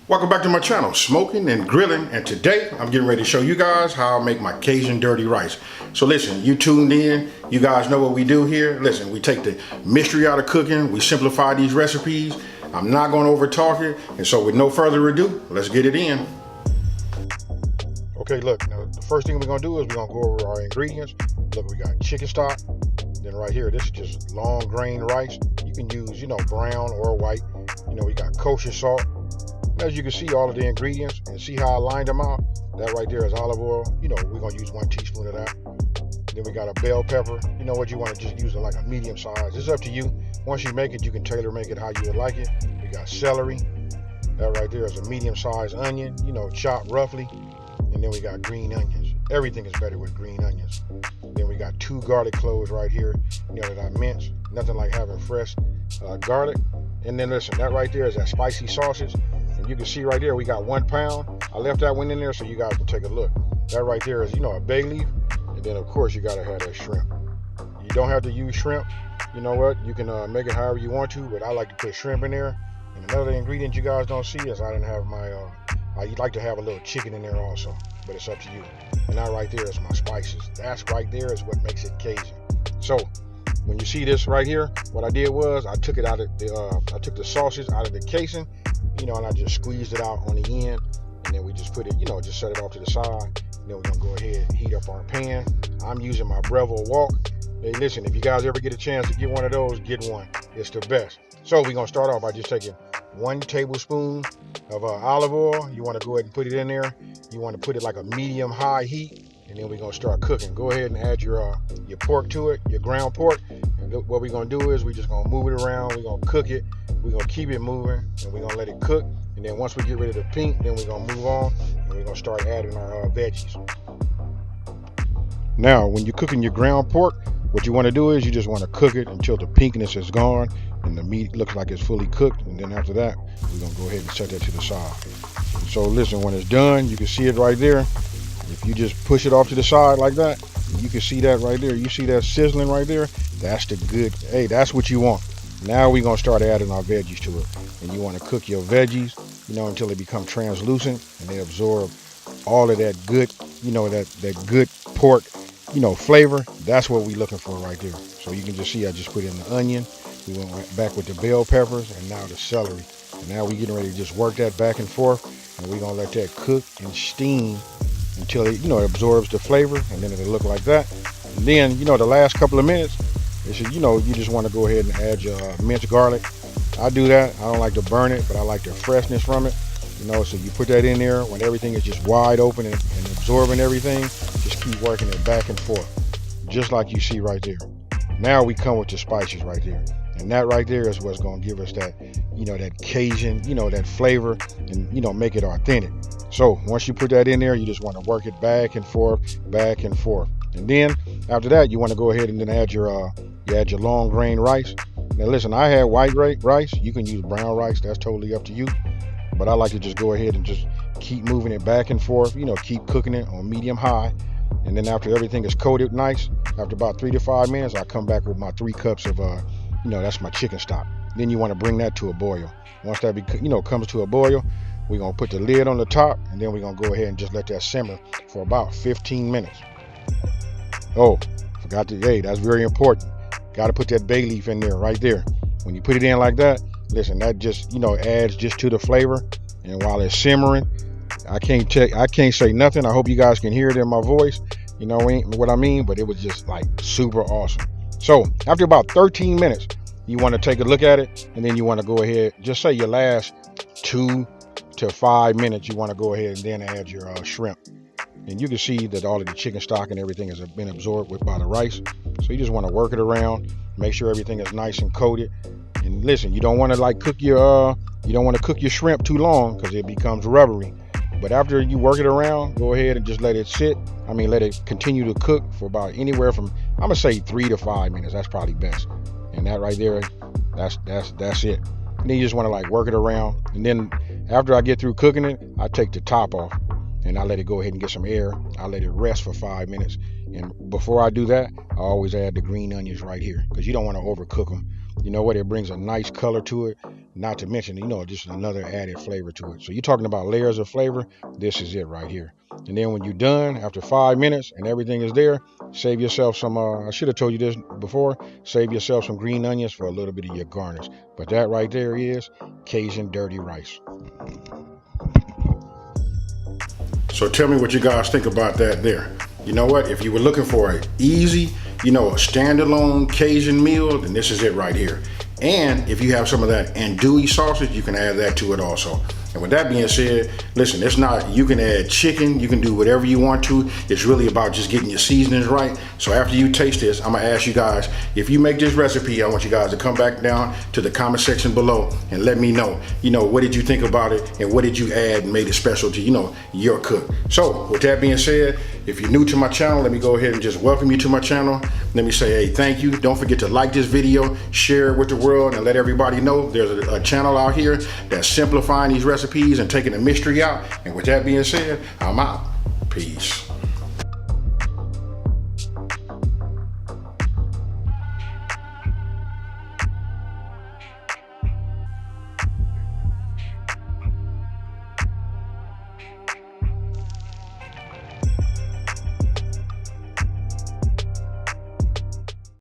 Welcome back to my channel, Smoking and Grilling, and today I'm getting ready to show you guys how I make my Cajun Dirty Rice. So listen, you tuned in, you guys know what we do here. Listen, we take the mystery out of cooking, we simplify these recipes. I'm not going to over talk it, and so with no further ado, let's get it in. Okay, look, now the first thing we're going to do is we're going to go over our ingredients. Look, we got chicken stock. Then right here, this is just long grain rice. You can use, brown or white. We got kosher salt. As you can see, all of the ingredients and see how I lined them out. That right there is olive oil. We're going to use 1 teaspoon of that. Then we got a bell pepper. You know what, you want to just use it like a medium size. It's up to you. Once you make it, you can tailor make it how you would like it. We got celery. That right there is a medium sized onion, chopped roughly. And then we got green onions. Everything is better with green onions. Then we got 2 garlic cloves right here, that I minced. Nothing like having fresh garlic. And then listen, that right there is that spicy sausage. And you can see right there, we got 1 pound. I left that one in there so you guys can take a look. That right there is, a bay leaf. And then of course you gotta have that shrimp. You don't have to use shrimp. You know what? You can make it however you want to, but I like to put shrimp in there. And another ingredient you guys don't see is I didn't have my, I like to have a little chicken in there also, but it's up to you. And that right there is my spices. That's right there is what makes it Cajun. So when you see this right here, what I did was I took it out of the, I took the sausage out of the casing, and I just squeezed it out on the end, and then we just put it, just set it off to the side. And then we're gonna go ahead and heat up our pan. I'm using my Breville wok. Hey, listen, if you guys ever get a chance to get one of those, get one. It's the best. So we're gonna start off by just taking 1 tablespoon of olive oil. You want to go ahead and put it in there. You want to put it like a medium-high heat, and then we're gonna start cooking. Go ahead and add your pork to it, your ground pork. And what we're gonna do is we're just gonna move it around. We're gonna cook it. We're gonna keep it moving, and we're gonna let it cook. And then once we get rid of the pink, then we're gonna move on, and we're gonna start adding our veggies. Now, when you're cooking your ground pork, what you want to do is you just want to cook it until the pinkness is gone and the meat looks like it's fully cooked. And then after that, we're gonna go ahead and set that to the side. So listen, when it's done, you can see it right there. If you just push it off to the side like that, you can see that right there. You see that sizzling right there? That's the good, hey, that's what you want. Now we're gonna start adding our veggies to it. And you want to cook your veggies, until they become translucent and they absorb all of that good, that good pork, flavor. That's what we're looking for right there. So you can just see I just put in the onion. We went right back with the bell peppers and now the celery. And now we're getting ready to just work that back and forth. And we're gonna let that cook and steam until it, it absorbs the flavor, and then it'll look like that. And then, the last couple of minutes, it should, you just want to go ahead and add your minced garlic. I do that. I don't like to burn it, but I like the freshness from it. So you put that in there when everything is just wide open and absorbing everything. Just keep working it back and forth, just like you see right there. Now we come with the spices right there. And that right there is what's going to give us that, that Cajun, that flavor and, make it authentic. So once you put that in there, you just want to work it back and forth, back and forth. And then after that, you want to go ahead and then add your long grain rice. Now listen, I had white rice. You can use brown rice. That's totally up to you. But I like to just go ahead and just keep moving it back and forth, keep cooking it on medium high. And then after everything is coated nice, after about 3 to 5 minutes, I come back with my 3 cups of, that's my chicken stock. Then you want to bring that to a boil. Once that, comes to a boil, we're going to put the lid on the top, and then we're going to go ahead and just let that simmer for about 15 minutes. Oh, forgot to, hey, that's very important. Got to put that bay leaf in there, right there. When you put it in like that, listen, that just, adds just to the flavor. And while it's simmering, I can't say nothing. I hope you guys can hear it in my voice. You know what I mean? But it was just like super awesome. So after about 13 minutes, you want to take a look at it, and then you want to go ahead, just say your last 2 to 5 minutes, you want to go ahead and then add your shrimp. And you can see that all of the chicken stock and everything has been absorbed by the rice. So you just want to work it around, make sure everything is nice and coated. And listen, you don't want to cook your shrimp too long because it becomes rubbery. But after you work it around, go ahead and just let it sit. Let it continue to cook for about anywhere from, I'm gonna say 3 to 5 minutes. That's probably best. And that right there, that's it. And then you just want to work it around. And then after I get through cooking it, I take the top off and I let it go ahead and get some air. I let it rest for 5 minutes. And before I do that, I always add the green onions right here because you don't want to overcook them. You know what? It brings a nice color to it. not to mention, you know, just another added flavor to it. So you're talking about layers of flavor. This is it right here. And then when you're done, after 5 minutes and everything is there, save yourself some, I should have told you this before, save yourself some green onions for a little bit of your garnish. But that right there is Cajun Dirty Rice. So tell me what you guys think about that there. You know what, if you were looking for an easy, you know, a standalone Cajun meal, then this is it right here. And if you have some of that andouille sausage, you can add that to it also. And with that being said, listen, it's not, you can add chicken, you can do whatever you want to. It's really about just getting your seasonings right. So after you taste this, I'm gonna ask you guys, if you make this recipe, I want you guys to come back down to the comment section below and let me know, you know, what did you think about it and what did you add and made it special to, you know, your cook. So with that being said, if you're new to my channel, let me go ahead and just welcome you to my channel. Let me say, hey, thank you. Don't forget to like this video, share it with the world, and let everybody know there's a channel out here that's simplifying these recipes and taking the mystery out. And with that being said, I'm out. Peace.